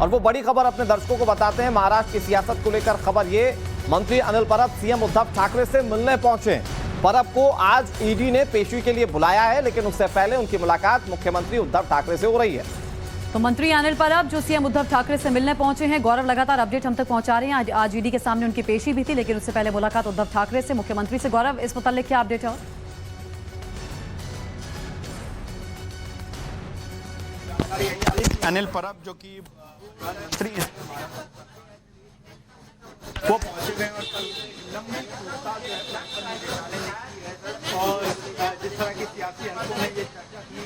और वो बड़ी खबर अपने दर्शकों को बताते हैं। महाराष्ट्र की सियासत को लेकर खबर ये, मंत्री अनिल परब सीएम उद्धव ठाकरे से मिलने पहुंचे। परब को आज ईडी ने पेशी के लिए बुलाया है, लेकिन उससे पहले उनकी मुलाकात मुख्यमंत्री उद्धव ठाकरे से हो रही है। तो मंत्री अनिल परब जो सीएम उद्धव ठाकरे से मिलने पहुंचे हैं। गौरव लगातार अपडेट हम तक पहुंचा रहे हैं। आज ईडी के सामने उनकी पेशी भी थी, लेकिन उससे पहले मुलाकात उद्धव ठाकरे से, मुख्यमंत्री से। गौरव, इस मुताल्लिक क्या अपडेट है? अनिल परब जो कि मंत्री वो पहुंचे हुए और कल लंबी पूछताछ जो है और जिस तरह की सियासी अंकों में ये चर्चा की।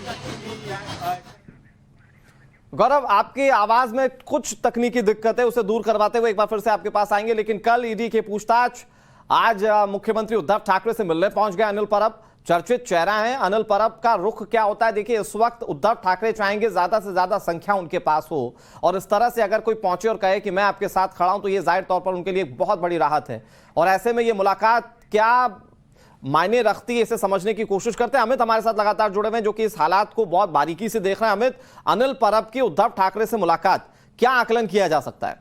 गौरव, आपकी आवाज में कुछ तकनीकी दिक्कत है, उसे दूर करवाते हुए एक बार फिर से आपके पास आएंगे। लेकिन कल ईडी की पूछताछ, आज मुख्यमंत्री उद्धव ठाकरे से मिलने पहुंच गए अनिल परब। चर्चित चेहरा है अनिल परब का रुख क्या होता है? देखिए, इस वक्त उद्धव ठाकरे चाहेंगे ज्यादा से ज्यादा संख्या उनके पास हो, और इस तरह से अगर कोई पहुंचे और कहे कि मैं आपके साथ खड़ा हूं, तो ये जाहिर तौर पर उनके लिए बहुत बड़ी राहत है। और ऐसे में ये मुलाकात क्या मायने रखती है, इसे समझने की कोशिश करते हैं। अमित हमारे साथ लगातार जुड़े हुए हैं, जो कि इस हालात को बहुत बारीकी से देख रहे हैं। अमित, अनिल परब की उद्धव ठाकरे से मुलाकात, क्या आकलन किया जा सकता है?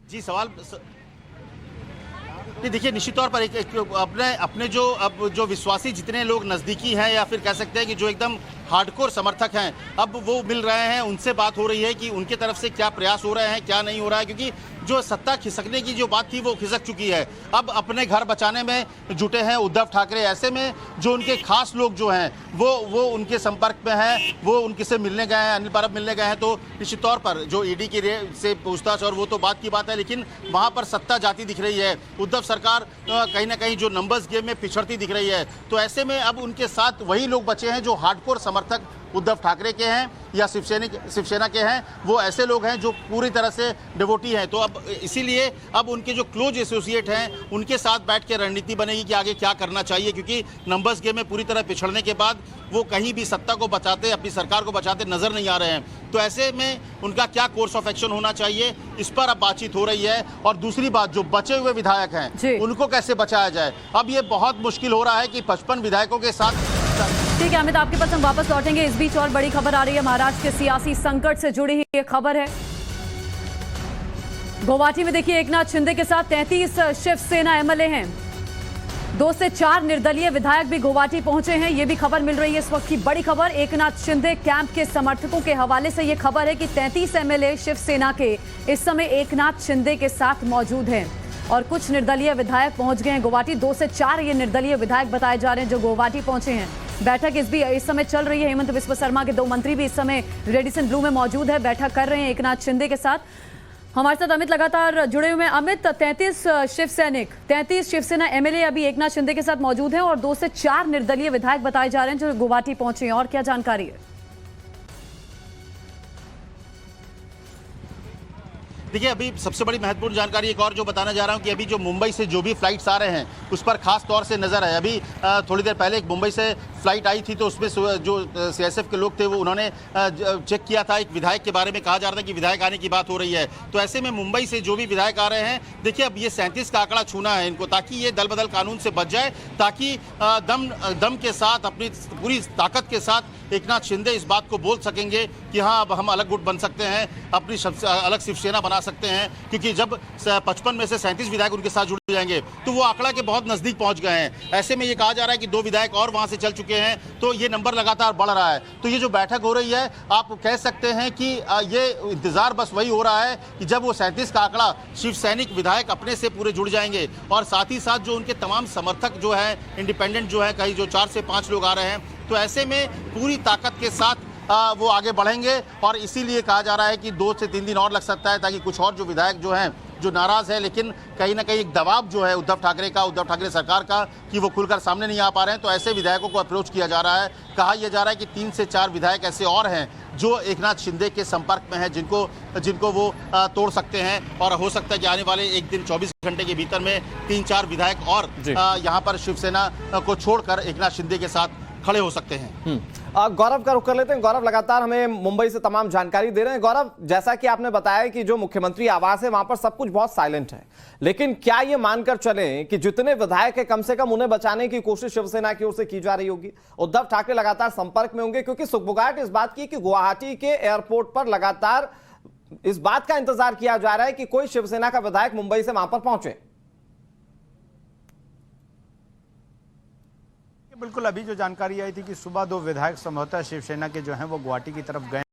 जी, सवाल देखिए, निश्चित तौर पर एक अपने जो विश्वासी जितने लोग नज़दीकी हैं, या फिर कह सकते हैं कि जो एकदम हार्डकोर समर्थक हैं, अब वो मिल रहे हैं। उनसे बात हो रही है कि उनके तरफ से क्या प्रयास हो रहे हैं, क्या नहीं हो रहा है, क्योंकि जो सत्ता खिसकने की जो बात थी वो खिसक चुकी है। अब अपने घर बचाने में जुटे हैं उद्धव ठाकरे। ऐसे में जो उनके खास लोग जो हैं वो उनके संपर्क में हैं, वो उनके से मिलने गए हैं, अनिल परब मिलने गए हैं। तो निश्चित तौर पर जो ईडी की से पूछताछ और वो तो बात की बात है, लेकिन वहाँ पर सत्ता जाती दिख रही है। उद्धव सरकार कहीं ना कहीं जो नंबर्स गेम में पिछड़ती दिख रही है। तो ऐसे में अब उनके साथ वही लोग बचे हैं जो हार्डकोर समर्थक उद्धव ठाकरे के हैं या शिवसेना के हैं। वो ऐसे लोग हैं जो पूरी तरह से डिवोटी हैं। तो अब इसीलिए अब उनके जो क्लोज एसोसिएट हैं, उनके साथ बैठ के रणनीति बनेगी कि आगे क्या करना चाहिए, क्योंकि नंबर्स गेम में पूरी तरह पिछड़ने के बाद वो कहीं भी सत्ता को बचाते, अपनी सरकार को बचाते नजर नहीं आ रहे हैं। तो ऐसे में उनका क्या कोर्स ऑफ एक्शन होना चाहिए, इस पर अब बातचीत हो रही है। और दूसरी बात, जो बचे हुए विधायक हैं उनको कैसे बचाया जाए, अब ये बहुत मुश्किल हो रहा है कि 55 विधायकों के साथ। ठीक है अमित, आपके पास हम वापस लौटेंगे। इस बीच और बड़ी खबर आ रही है, महाराष्ट्र के सियासी संकट से जुड़ी ही ये खबर है। गुवाहाटी में देखिए, एकनाथ शिंदे के साथ 33 शिवसेना एमएलए हैं। 2 से 4 निर्दलीय विधायक भी गुवाहाटी पहुंचे हैं। ये भी खबर मिल रही है इस वक्त की बड़ी खबर। एकनाथ शिंदे कैंप के समर्थकों के हवाले से ये खबर है कि 33 एमएलए शिवसेना के इस समय एकनाथ शिंदे के साथ मौजूद हैं, और कुछ निर्दलीय विधायक पहुंच गए हैं गुवाहाटी। 2 से 4 ये निर्दलीय विधायक बताए जा रहे हैं जो गुवाहाटी पहुंचे हैं। बैठक इस समय चल रही है। हेमंत बिस्वा शर्मा के 2 मंत्री भी इस समय रेडिसन ब्लू में मौजूद है, बैठक कर रहे हैं एकनाथ शिंदे के साथ। हमारे साथ अमित लगातार जुड़े हुए हैं। अमित, 33 शिवसेना एमएलए अभी एकनाथ शिंदे के साथ मौजूद हैं, और 2 से 4 निर्दलीय विधायक बताए जा रहे हैं जो गुवाहाटी पहुंचे हैं, और क्या जानकारी है? देखिए, अभी सबसे बड़ी महत्वपूर्ण जानकारी एक और जो बताना जा रहा हूं कि अभी जो मुंबई से जो भी फ्लाइट्स आ रहे हैं उस पर खास तौर से नजर है। अभी थोड़ी देर पहले एक मुंबई से फ्लाइट आई थी, तो उसमें जो सीआईएसएफ के लोग थे वो उन्होंने चेक किया था। एक विधायक के बारे में कहा जा रहा था कि विधायक आने की बात हो रही है। तो ऐसे में मुंबई से जो भी विधायक आ रहे हैं, देखिए अब ये 37 का आंकड़ा छूना है इनको, ताकि ये दल बदल कानून से बच जाए, ताकि दम के साथ, अपनी पूरी ताकत के साथ एकनाथ शिंदे इस बात को बोल सकेंगे कि हाँ, अब हम अलग गुट बन सकते हैं, अपनी अलग शिवसेना बना सकते हैं। क्योंकि जब 55 में से 37 विधायक उनके साथ जुड़ जाएंगे तो वो आंकड़ा के बहुत नजदीक पहुंच गए हैं। ऐसे में ये कहा जा रहा है कि 2 विधायक और वहां से चल चुके हैं, तो ये नंबर लगातार बढ़ रहा है। तो ये जो बैठक हो रही है, आप कह सकते हैं कि ये इंतजार बस वही हो रहा है कि जब वो 37 का आंकड़ा शिव सैनिक विधायक अपने से पूरे जुड़ जाएंगे, और साथ ही साथ जो उनके तमाम समर्थक जो है, इंडिपेंडेंट जो है, कहीं जो 4 से 5 लोग आ रहे हैं, तो ऐसे में पूरी ताकत के साथ वो आगे बढ़ेंगे। और इसीलिए कहा जा रहा है कि 2 से 3 दिन और लग सकता है, ताकि कुछ और जो विधायक जो हैं, जो नाराज है, लेकिन कहीं ना कहीं एक दबाव जो है उद्धव ठाकरे सरकार का, कि वो खुलकर सामने नहीं आ पा रहे हैं, तो ऐसे विधायकों को अप्रोच किया जा रहा है। कहा यह जा रहा है कि 3 से 4 विधायक ऐसे और हैं जो एकनाथ शिंदे के संपर्क में हैं, जिनको वो तोड़ सकते हैं। और हो सकता है कि आने वाले एक दिन 24 घंटे के भीतर में 3-4 विधायक और यहाँ पर शिवसेना को छोड़कर एकनाथ शिंदे के साथ खड़े हो सकते हैं। गौरव का रुख कर लेते हैं। गौरव लगातार हमें मुंबई से तमाम जानकारी दे रहे हैं। गौरव, जैसा कि आपने बताया कि जो मुख्यमंत्री आवास है वहां पर सब कुछ बहुत साइलेंट है, लेकिन क्या ये मानकर चलें कि जितने विधायक है कम से कम उन्हें बचाने की कोशिश शिवसेना की ओर से की जा रही होगी? उद्धव ठाकरे लगातार संपर्क में होंगे, क्योंकि सुगबुगाहट इस बात की कि गुवाहाटी के एयरपोर्ट पर लगातार इस बात का इंतजार किया जा रहा है कि कोई शिवसेना का विधायक मुंबई से वहां पर पहुंचे। बिल्कुल, अभी जो जानकारी आई थी कि सुबह 2 विधायक संभवतः शिवसेना के जो हैं वो गुवाहाटी की तरफ गए।